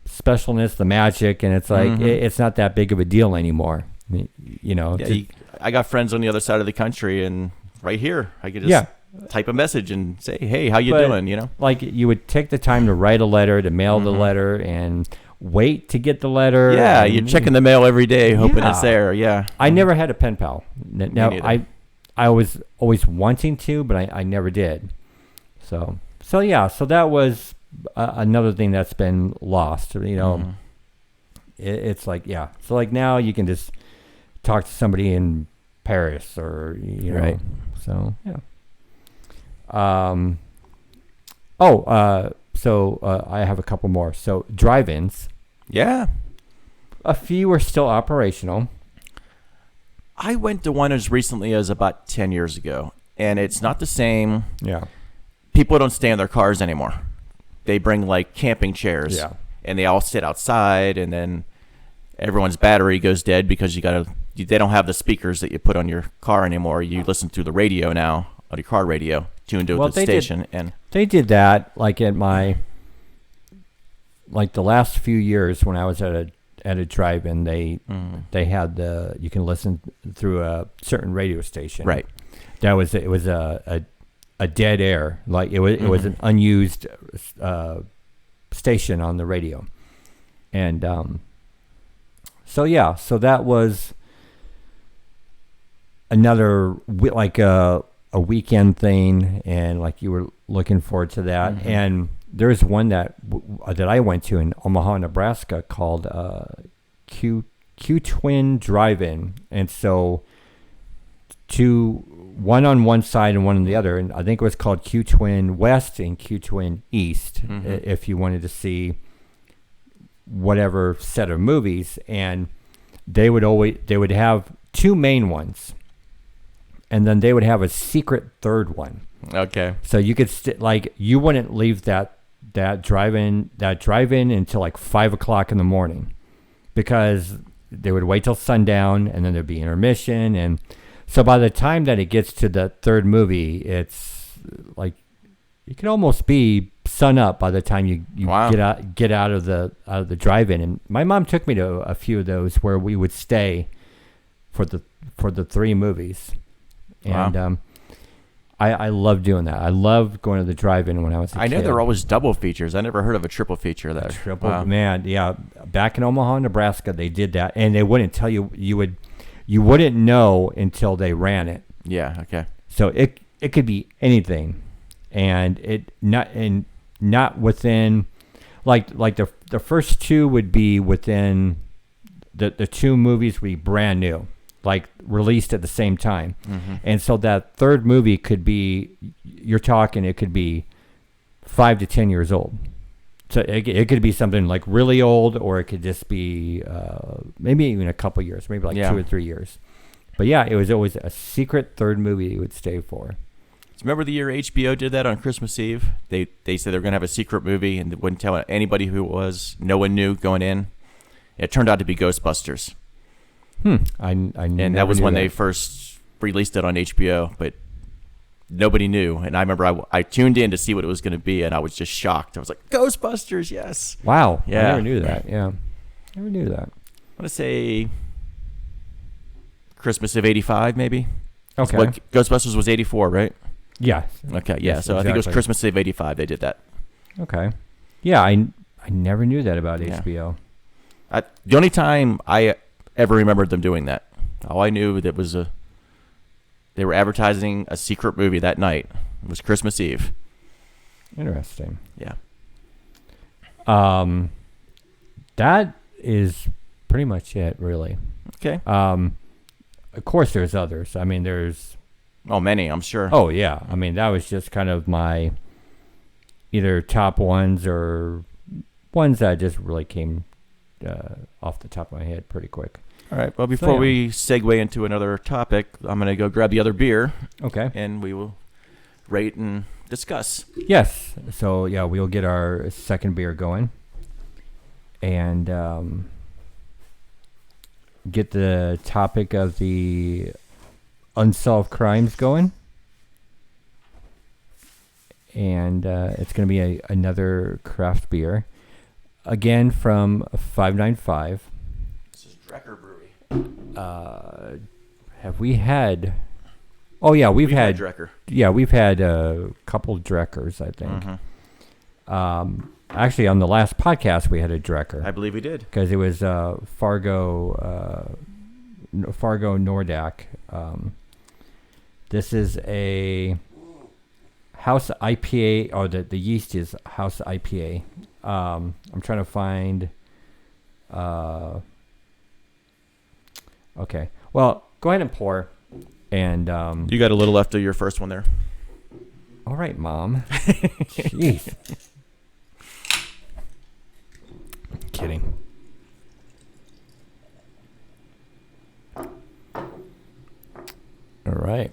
A: specialness, the magic, and it's like it's not that big of a deal anymore.
B: I got friends on the other side of the country, and right here, I could just type a message and say, hey, how you doing,
A: Like, you would take the time to write a letter, to mail the letter, and wait to get the letter.
B: Yeah, you're checking the mail every day, hoping it's there. Yeah.
A: I never had a pen pal. Now, I was always wanting to, but I never did. So that was another thing that's been lost. It's like, so like now you can just talk to somebody in Paris or
B: right.
A: So I have a couple more. So drive-ins.
B: Yeah.
A: A few are still operational.
B: I went to one as recently as about 10 years ago, and it's not the same.
A: Yeah.
B: People don't stay in their cars anymore. They bring like camping chairs.
A: Yeah.
B: And they all sit outside, and then everyone's battery goes dead because they don't have the speakers that you put on your car anymore. You listen through the radio now, on your car radio, tuned to the station. And
A: they did that like at my, like the last few years when I was at a drive-in, they had you can listen through a certain radio station.
B: Right.
A: It was a dead air, like it was an unused station on the radio, and so that was another like a weekend thing, and like you were looking forward to that. And there's one that I went to in Omaha, Nebraska called Q Twin Drive-In, and so one on one side and one on the other, and I think it was called Q Twin West and Q Twin East, if you wanted to see whatever set of movies. And they would have two main ones, and then they would have a secret third one.
B: Okay.
A: So you could you wouldn't leave that drive-in until like 5 o'clock in the morning, because they would wait till sundown, and then there'd be intermission. And so by the time that it gets to the third movie, it's like it can almost be sun up by the time you get out of the drive-in. And my mom took me to a few of those where we would stay for the three movies. And I love doing that. I loved going to the drive-in when I was a kid.
B: I know there were always double features. I never heard of a triple feature there.
A: Man, yeah. Back in Omaha, Nebraska, they did that, and they wouldn't tell you. You wouldn't know until they ran it.
B: Yeah. Okay.
A: So it could be anything, and it not within, like the first two would be within the two movies would be brand new, like released at the same time. And so that third movie could be, it could be 5 to 10 years old. So it could be something like really old, or it could just be maybe even a couple years, maybe like 2 or 3 years. But yeah, it was always a secret third movie you would stay for.
B: Remember the year HBO did that on Christmas Eve? They said they were going to have a secret movie, and they wouldn't tell anybody who it was. No one knew going in. It turned out to be Ghostbusters.
A: And
B: that was when they first released it on HBO, but nobody knew. And I remember I tuned in to see what it was going to be, and I was just shocked. I was like, Ghostbusters, yes.
A: Wow.
B: Yeah.
A: I never knew that. Yeah. Never knew that.
B: I want to say Christmas of 85, maybe.
A: Okay.
B: Ghostbusters was 84, right?
A: Yeah.
B: Okay, yeah.
A: Yes,
B: so exactly. I think it was Christmas of 85 they did that.
A: Okay. Yeah, I never knew that about HBO.
B: The only time I ever remembered them doing that, all I knew that was they were advertising a secret movie that night. It was Christmas Eve.
A: Interesting.
B: Yeah.
A: That is pretty much it, really.
B: Okay.
A: Of course, there's others. I mean, there's...
B: many, I'm sure.
A: Oh, yeah. I mean, that was just kind of my either top ones or ones that just really came off the top of my head pretty quick.
B: All right. Well, before we segue into another topic, I'm going to go grab the other beer.
A: Okay.
B: And we will rate and discuss.
A: Yes. So, yeah, we'll get our second beer going. And get the topic of the unsolved crimes going. And it's going to be another craft beer. Again, from 595.
B: This is Drecker Brewery.
A: Have we had... Oh, yeah, we've had
B: Drecker. Yeah,
A: we've had a couple Dreckers, I think.
B: Mm-hmm.
A: Actually, on the last podcast, we had a Drecker.
B: I believe we did.
A: Because it was Fargo Nordak. This is a House IPA, or the yeast is House IPA. I'm trying to find... okay. Well, go ahead and pour. And
B: you got a little left of your first one there.
A: All right, Mom. Jeez. Kidding. All right.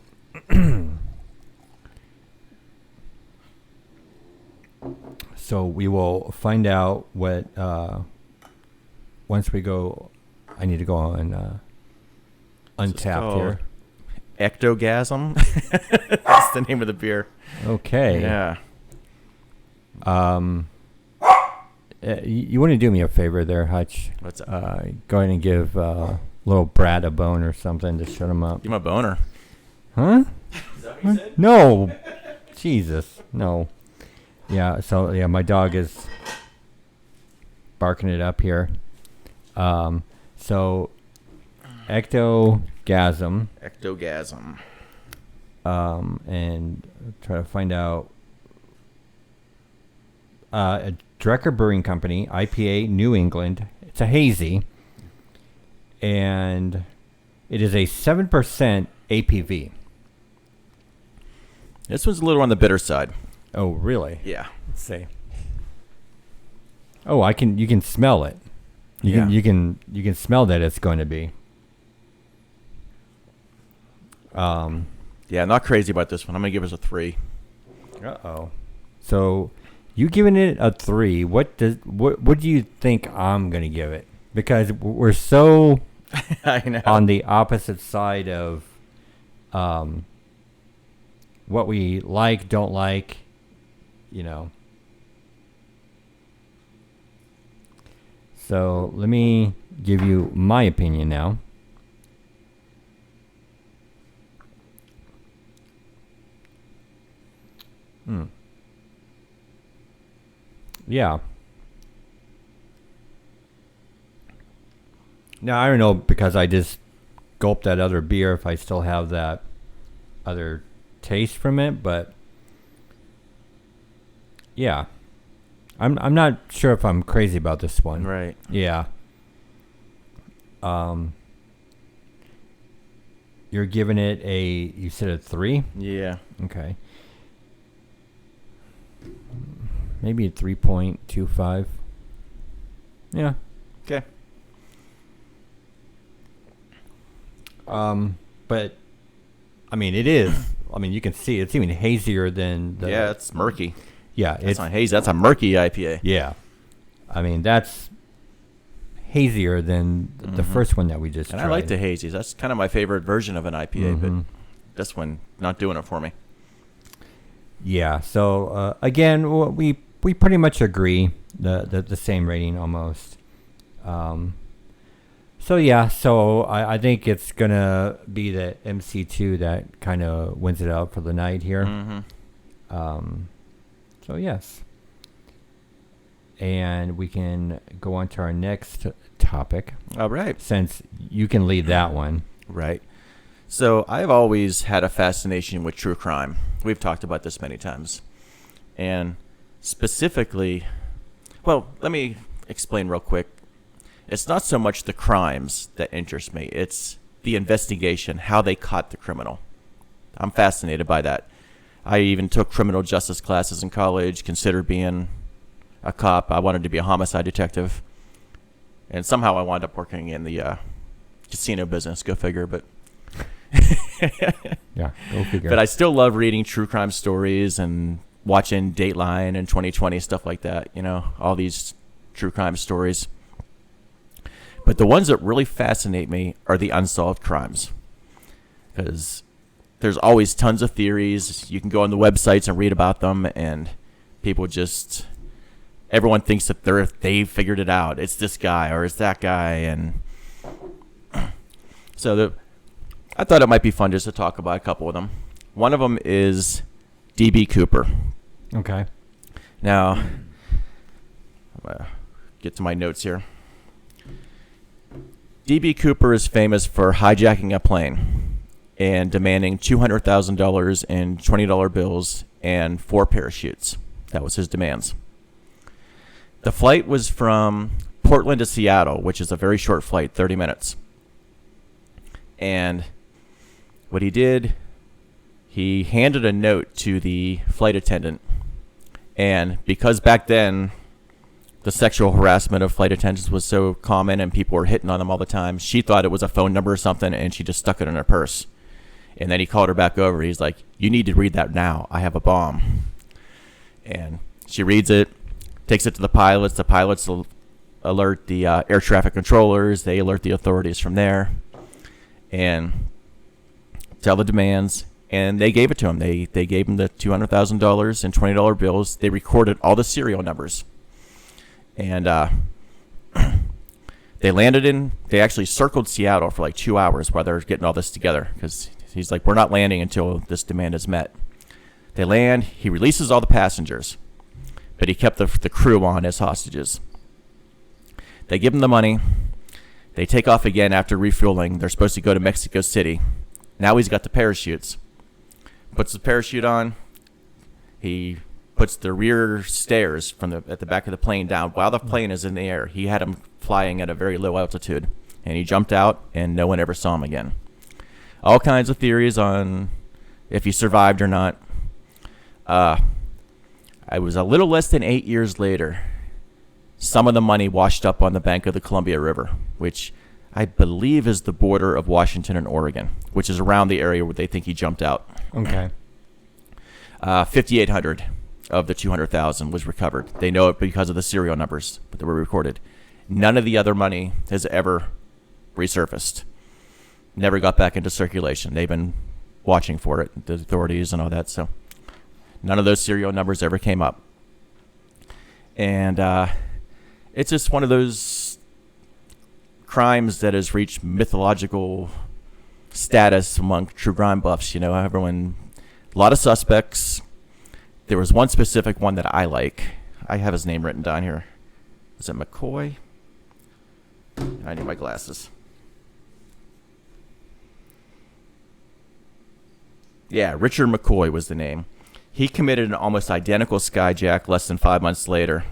A: So we will find out what once we go. I need to go on Untapped here.
B: Ectogasm. That's the name of the beer.
A: Okay.
B: Yeah.
A: You want to do me a favor there, Hutch?
B: What's up?
A: Go ahead and give little Brad a bone or something to shut him up.
B: Give him a boner.
A: Huh?
B: Is that what you said?
A: No. Jesus. No. Yeah, so, yeah, my dog is barking it up here. So, Ectogasm. And try to find out. A Drecker Brewing Company, IPA, New England. It's a hazy. And it is a 7% APV.
B: This one's a little on the bitter side.
A: Oh, really?
B: Yeah.
A: Let's see. Oh, you can smell it. You can smell that it's going to be.
B: Yeah, not crazy about this one. I'm gonna give us a 3.
A: Uh-oh. So, you giving it a 3? What do you think I'm gonna give it? Because we're so
B: I know.
A: on the opposite side of what we like, don't like, you know. So let me give you my opinion now. Yeah. Now, I don't know, because I just gulped that other beer, if I still have that other taste from it, but yeah. I'm not sure if I'm crazy about this one.
B: Right.
A: Yeah. You're giving it you said a 3?
B: Yeah.
A: Okay. Maybe a 3.25. Yeah.
B: Okay.
A: But I mean, it is. I mean, you can see it's even hazier than the.
B: Yeah, it's murky.
A: Yeah,
B: it's not hazy. That's a murky IPA.
A: Yeah, I mean that's hazier than the first one that we just tried.
B: I like the hazies. That's kind of my favorite version of an IPA, but this one not doing it for me. Yeah.
A: So again, we pretty much agree the same rating almost. So yeah, so I think it's gonna be the MC2 that kind of wins it out for the night here. So yes, and we can go on to our next topic.
B: All right,
A: since you can lead that one.
B: Right. So I've always had a fascination with true crime. We've talked about this many times, and specifically, well, let me explain real quick. It's not so much the crimes that interest me. It's the investigation, how they caught the criminal. I'm fascinated by that. I even took criminal justice classes in college, considered being a cop. I wanted to be a homicide detective. And somehow I wound up working in the casino business. Go figure, but...
A: Yeah, go figure.
B: But I still love reading true crime stories and watching Dateline and 2020, stuff like that. You know, all these true crime stories. But the ones that really fascinate me are the unsolved crimes, because there's always tons of theories. You can go on the websites and read about them, and everyone thinks that they figured it out. It's this guy or it's that guy, and so I thought it might be fun just to talk about a couple of them. One of them is D.B. Cooper.
A: Okay.
B: Now, I'm gonna get to my notes here. D.B. Cooper is famous for hijacking a plane and demanding $200,000 in $20 bills and 4 parachutes. That was his demands. The flight was from Portland to Seattle, which is a very short flight, 30 minutes. And what he did, he handed a note to the flight attendant. And because back then the sexual harassment of flight attendants was so common and people were hitting on them all the time, she thought it was a phone number or something, and she just stuck it in her purse. And then he called her back over. He's like, "You need to read that now. I have a bomb." And she reads it, takes it to the pilots. The pilots alert the air traffic controllers. They alert the authorities from there and tell the demands. And they gave it to him. They gave him the $200,000 in $20 bills. They recorded all the serial numbers. And they actually circled Seattle for like 2 hours while they're getting all this together, because he's like, "We're not landing until this demand is met." They land. He releases all the passengers, but he kept the crew on as hostages. They give him the money. They take off again after refueling. They're supposed to go to Mexico City. Now he's got the parachutes. Puts the parachute on. He puts the rear stairs at the back of the plane down while the plane is in the air. He had him flying at a very low altitude, and he jumped out, and no one ever saw him again. All kinds of theories on if he survived or not. I was a little less than 8 years later. Some of the money washed up on the bank of the Columbia River, which I believe is the border of Washington and Oregon, which is around the area where they think he jumped out.
A: Okay.
B: 5,800 of the 200,000 was recovered. They know it because of the serial numbers that were recorded. None of the other money has ever resurfaced. Never got back into circulation. They've been watching for it, the authorities and all that. So none of those serial numbers ever came up. And it's just one of those crimes that has reached mythological status among true crime buffs. You know, everyone, a lot of suspects. There was one specific one that I like. I have his name written down here. Is it Mccoy? I need my glasses. Yeah, Richard Mccoy was the name. He committed an almost identical skyjack less than 5 months later.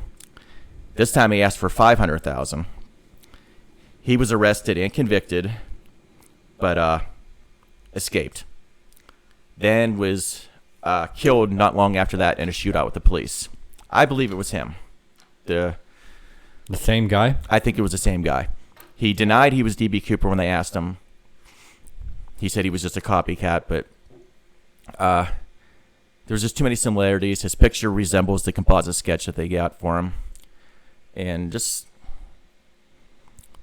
B: This time he asked for $500,000. He was arrested and convicted, but escaped. Then was killed not long after that in a shootout with the police. I believe it was him.
A: The same guy?
B: I think it was the same guy. He denied he was D.B. Cooper when they asked him. He said he was just a copycat, but there's just too many similarities. His picture resembles the composite sketch that they got for him. And just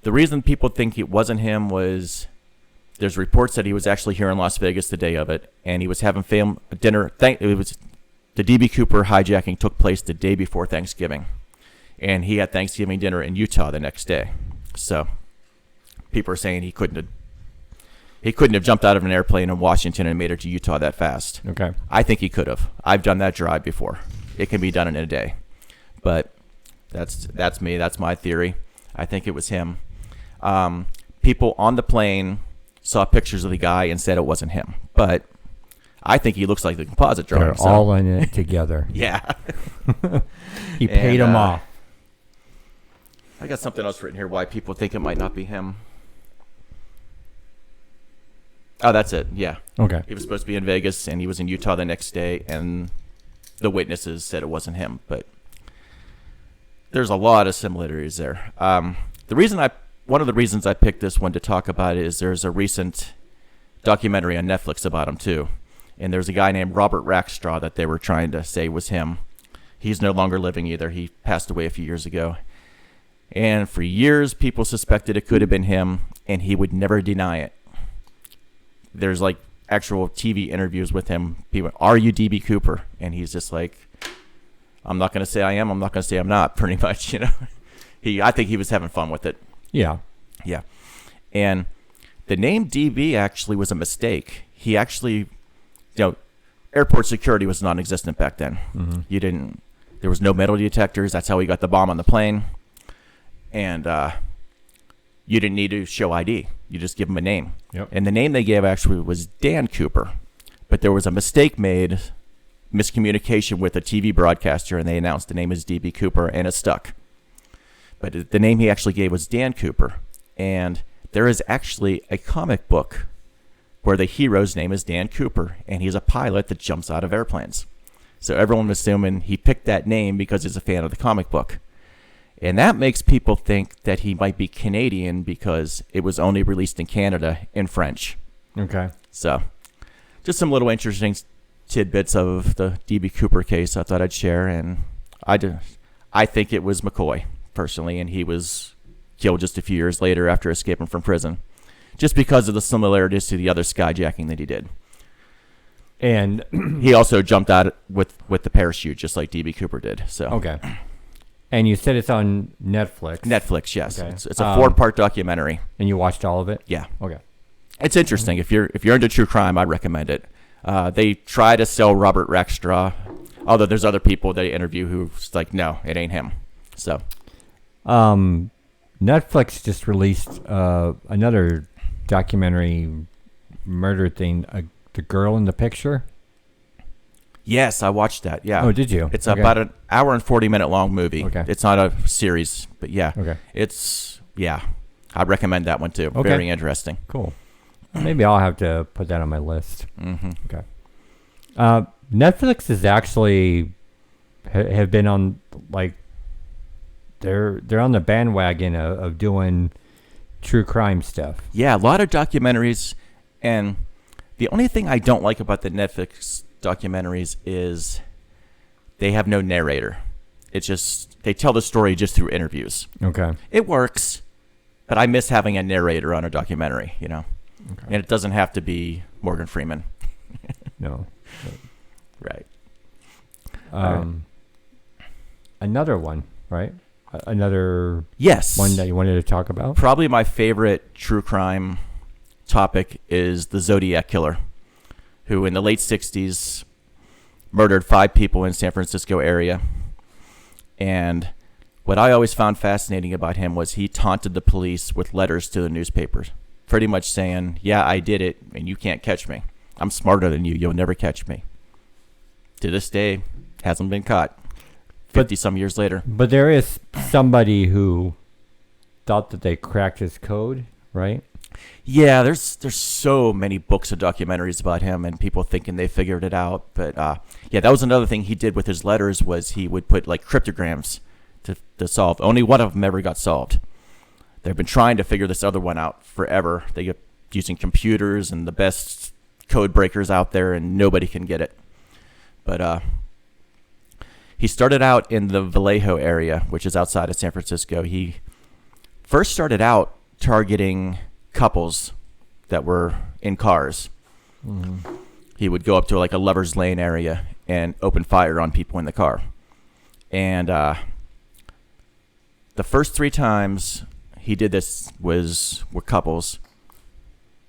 B: the reason people think it wasn't him was there's reports that he was actually here in Las Vegas the day of it, and he was having dinner. It was the D.B. Cooper hijacking took place the day before Thanksgiving, and he had Thanksgiving dinner in Utah the next day. So people are saying he couldn't have jumped out of an airplane in Washington and made it to Utah that fast.
A: Okay.
B: I think he could have. I've done that drive before. It can be done in a day. But that's me. That's my theory. I think it was him. People on the plane saw pictures of the guy and said it wasn't him. But I think he looks like the composite drawing.
A: They're all in it together.
B: Yeah.
A: He paid him off.
B: I got something else written here why people think it might not be him. Oh, that's it. Yeah.
A: Okay.
B: He was supposed to be in Vegas, and he was in Utah the next day, and the witnesses said it wasn't him. But there's a lot of similarities there. One of the reasons I picked this one to talk about is there's a recent documentary on Netflix about him too, and there's a guy named Robert Rackstraw that they were trying to say was him. He's no longer living either. He passed away a few years ago. And for years, people suspected it could have been him, and he would never deny it. There's like actual TV interviews with him. People, are you D.B. Cooper? And he's just like, I'm not going to say I am. I'm not going to say I'm not, pretty much, I think he was having fun with it.
A: Yeah.
B: Yeah. And the name DB actually was a mistake. He actually, airport security was non-existent back then. Mm-hmm. There was no metal detectors. That's how he got the bomb on the plane. And you didn't need to show ID. You just give him a name.
A: Yep.
B: And the name they gave actually was Dan Cooper. But there was a mistake made, miscommunication with a TV broadcaster, and they announced the name is DB Cooper, and it stuck. But the name he actually gave was Dan Cooper. And there is actually a comic book where the hero's name is Dan Cooper, and he's a pilot that jumps out of airplanes. So everyone was assuming he picked that name because he's a fan of the comic book. And that makes people think that he might be Canadian because it was only released in Canada in French.
A: Okay.
B: So just some little interesting tidbits of the D.B. Cooper case I thought I'd share. And I think it was McCoy, personally, and he was killed just a few years later after escaping from prison, just because of the similarities to the other skyjacking that he did.
A: And
B: he also jumped out with the parachute, just like D.B. Cooper did. So
A: okay. And you said it's on Netflix.
B: Netflix, yes.
A: Okay.
B: It's a 4-part documentary.
A: And you watched all of it?
B: Yeah.
A: Okay.
B: It's interesting. If you're into true crime, I'd recommend it. They try to sell Robert Rackstraw, although there's other people they interview who's like, no, it ain't him. So,
A: Netflix just released another documentary murder thing. The Girl in the Picture.
B: yes, I watched that. Yeah.
A: Oh, did you?
B: It's
A: Okay.
B: about an hour and 40-minute long movie.
A: Okay.
B: It's not a series, but yeah.
A: Okay.
B: I recommend that one too.
A: Okay.
B: Very interesting.
A: Cool. Maybe I'll have to put that on my list.
B: Mm-hmm.
A: Okay. Netflix is actually have been on they're on the bandwagon of doing true crime stuff.
B: Yeah, a lot of documentaries, and the only thing I don't like about the Netflix documentaries is they have no narrator. It's just they tell the story just through interviews.
A: Okay.
B: It works, but I miss having a narrator on a documentary,
A: Okay.
B: And it doesn't have to be Morgan Freeman.
A: No.
B: Right.
A: Another one, right? Another
B: Yes.
A: one that you wanted to talk about?
B: Probably my favorite true crime topic is the Zodiac Killer, who in the late 60s murdered 5 people in San Francisco area. And what I always found fascinating about him was he taunted the police with letters to the newspapers, pretty much saying, yeah, I did it, and you can't catch me. I'm smarter than you. You'll never catch me. To this day, hasn't been caught. 50-some years later.
A: But there is somebody who thought that they cracked his code, right?
B: Yeah, there's so many books and documentaries about him and people thinking they figured it out. But yeah, that was another thing he did with his letters was he would put like cryptograms to solve. Only one of them ever got solved. They've been trying to figure this other one out forever. They get using computers and the best code breakers out there, and nobody can get it. But he started out in the Vallejo area, which is outside of San Francisco. He first started out targeting couples that were in cars. Mm-hmm. He would go up to like a lover's lane area and open fire on people in the car. And the first 3 times he did this were couples.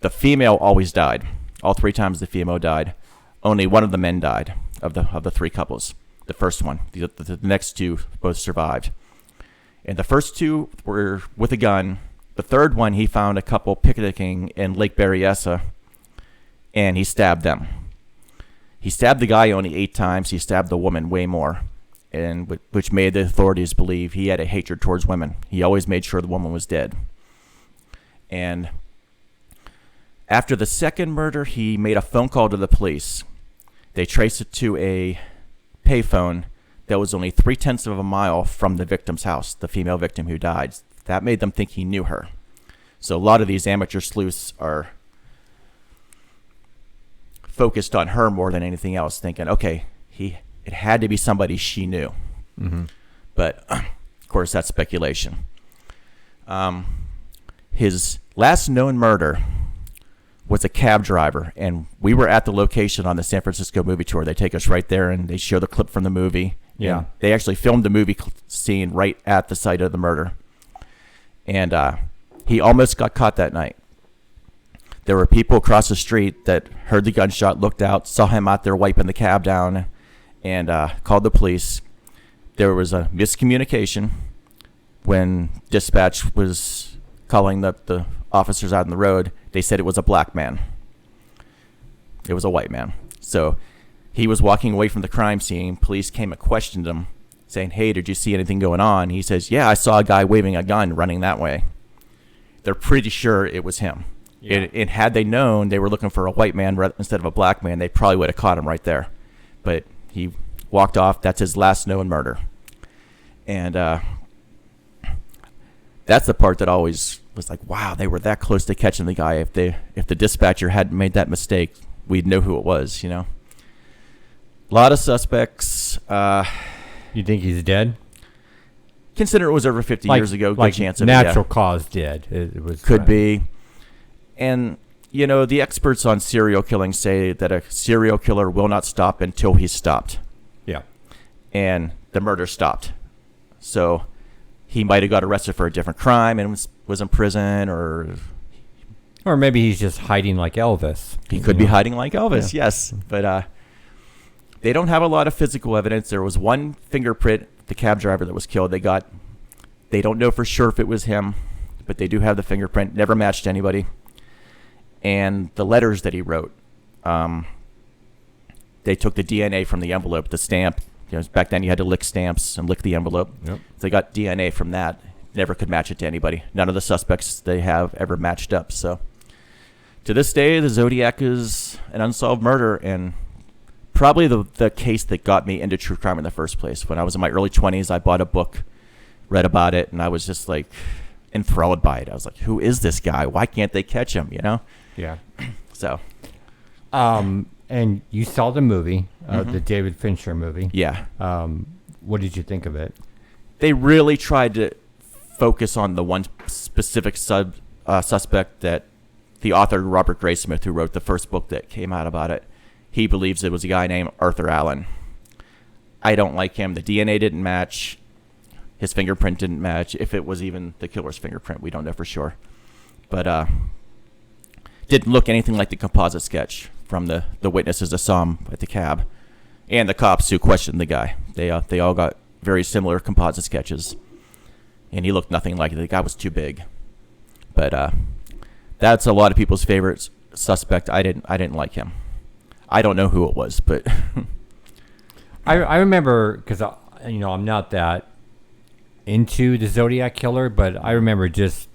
B: The female always died. All 3 times the female died. Only one of the men died of the 3 couples. The first one. The next 2 both survived. And the first 2 were with a gun. The third one, he found a couple picnicking in Lake Berryessa, and he stabbed them. He stabbed the guy only 8 times. He stabbed the woman way more, and which made the authorities believe he had a hatred towards women. He always made sure the woman was dead. And after the second murder, he made a phone call to the police. They traced it to a payphone that was only 0.3 of a mile from the victim's house, the female victim who died. That made them think he knew her. So a lot of these amateur sleuths are focused on her more than anything else, thinking, okay, it had to be somebody she knew. Mm-hmm. But, of course, that's speculation. His last known murder was a cab driver, and we were at the location on the San Francisco movie tour. They take us right there, and they show the clip from the movie.
A: Yeah.
B: And they actually filmed the movie scene right at the site of the murder. And he almost got caught that night. There were people across the street that heard the gunshot, looked out, saw him out there wiping the cab down, and called the police. There was a miscommunication when dispatch was calling the officers out on the road. They said it was a black man. It was a white man. So he was walking away from the crime scene. Police came and questioned him, saying, hey, did you see anything going on? He says, yeah, I saw a guy waving a gun running that way. They're pretty sure it was him. Yeah. And had they known they were looking for a white man instead of a black man, they probably would have caught him right there. But he walked off. That's his last known murder. And that's the part that always was like, wow, they were that close to catching the guy. If the dispatcher hadn't made that mistake, we'd know who it was, you know. A lot of suspects.
A: You think he's dead?
B: Consider it was over 50 years ago. Good chance of
A: natural cause dead. It was
B: could be. And, you know, the experts on serial killing say that a serial killer will not stop until he's stopped.
A: Yeah.
B: And the murder stopped. So he might have got arrested for a different crime and was in prison, or
A: maybe he's just hiding like Elvis.
B: He could be hiding like Elvis, yes. But they don't have a lot of physical evidence. There was one fingerprint, the cab driver that was killed. They don't know for sure if it was him, but they do have the fingerprint. Never matched anybody. And the letters that he wrote, they took the DNA from the envelope, the stamp. You know, back then you had to lick stamps and lick the envelope. Yep. So they got DNA from that. Never could match it to anybody. None of the suspects they have ever matched up. So to this day, the Zodiac is an unsolved murder, and probably the case that got me into true crime in the first place. When I was in my early 20s, I bought a book, read about it, and I was just like enthralled by it. I was like, who is this guy? Why can't they catch him, you know?
A: Yeah.
B: So.
A: And you saw the movie, the David Fincher movie.
B: Yeah.
A: What did you think of it?
B: They really tried to focus on the one specific suspect that the author, Robert Graysmith, who wrote the first book that came out about it, he believes it was a guy named Arthur Allen. I don't like him. The DNA didn't match. His fingerprint didn't match. If it was even the killer's fingerprint, we don't know for sure. But didn't look anything like the composite sketch from the witnesses that saw him at the cab, and the cops who questioned the guy. They all got very similar composite sketches, and he looked nothing like it. The guy was too big. But that's a lot of people's favorite suspect. I didn't like him. I don't know who it was, but
A: I remember, because I'm not that into the Zodiac Killer, but I remember just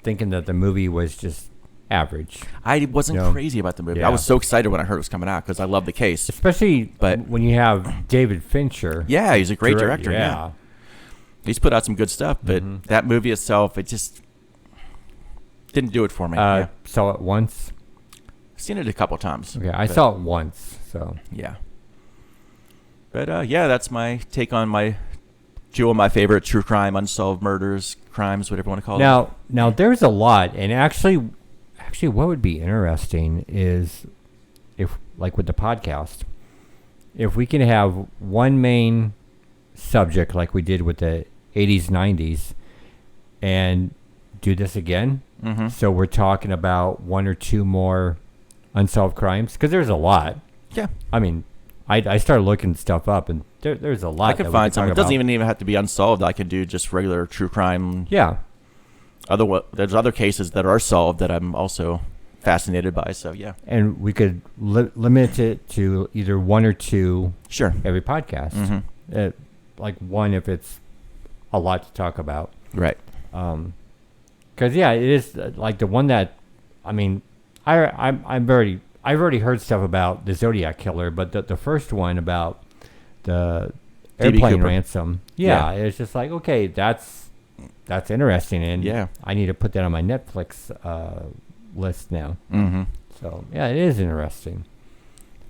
A: thinking that the movie was just average.
B: I wasn't crazy about the movie.
A: Yeah.
B: I was so excited when I heard it was coming out because I love the case.
A: Especially when you have David Fincher.
B: Yeah, he's a great director.
A: Yeah.
B: He's put out some good stuff, but that movie itself, it just didn't do it for me.
A: Saw it once.
B: I've seen it a couple times.
A: Okay, I saw it once, so.
B: Yeah. But that's my take on my two of my favorite true crime, unsolved murders, crimes, whatever you want to call them.
A: Now there's a lot, and actually what would be interesting is if, like with the podcast, if we can have one main subject like we did with the 80s, 90s, and do this again. Mm-hmm. So we're talking about one or two more unsolved crimes, because there's a lot. Yeah. I mean, I started looking stuff up, and there's a lot.
B: I can find some. It doesn't even have to be unsolved. I can do just regular true crime.
A: Yeah.
B: There's other cases that are solved that I'm also fascinated by. So yeah.
A: And we could limit it to either one or two.
B: Sure.
A: Every podcast. Mm-hmm. Like one if it's a lot to talk about.
B: Right.
A: Because it is like the one that, I mean, I've already heard stuff about the Zodiac Killer, but the first one about the airplane ransom, it's just like, okay, that's interesting, and I need to put that on my Netflix list now. Mm-hmm. So it is interesting.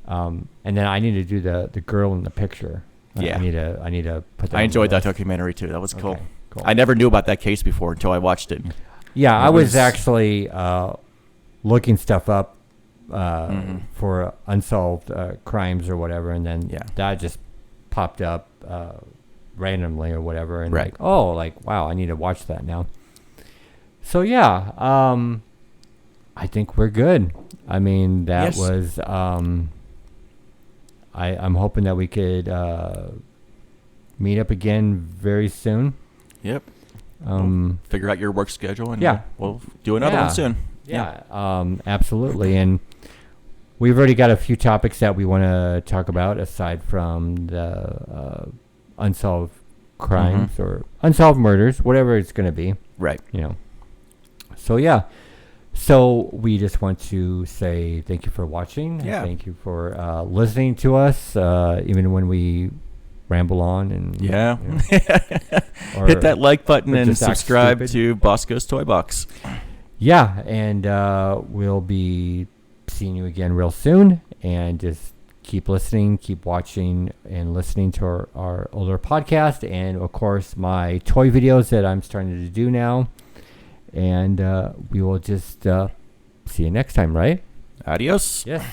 A: And then I need to do the girl in the picture. I need to put that.
B: I enjoyed that documentary too. That was cool.
A: Cool.
B: I never knew about that case before until I watched it.
A: Yeah, I was actually looking stuff up for unsolved crimes or whatever, and then that just popped up randomly or whatever, and wow, I need to watch that now. So yeah, I think we're good. I mean, that was I'm hoping that we could meet up again very soon.
B: Yep. We'll figure out your work schedule, and we'll do another one soon.
A: Yeah, absolutely. And we've already got a few topics that we want to talk about aside from the unsolved crimes or unsolved murders, whatever it's going to be.
B: Right.
A: So, yeah. So we just want to say thank you for watching.
B: Yeah.
A: Thank you for listening to us, even when we ramble on. And
B: hit that like button and subscribe to Bosco's Toy Box.
A: Yeah, and we'll be seeing you again real soon. And just keep listening, keep watching, and listening to our older podcast. And, of course, my toy videos that I'm starting to do now. And we will just see you next time, right?
B: Adios.
A: Yes.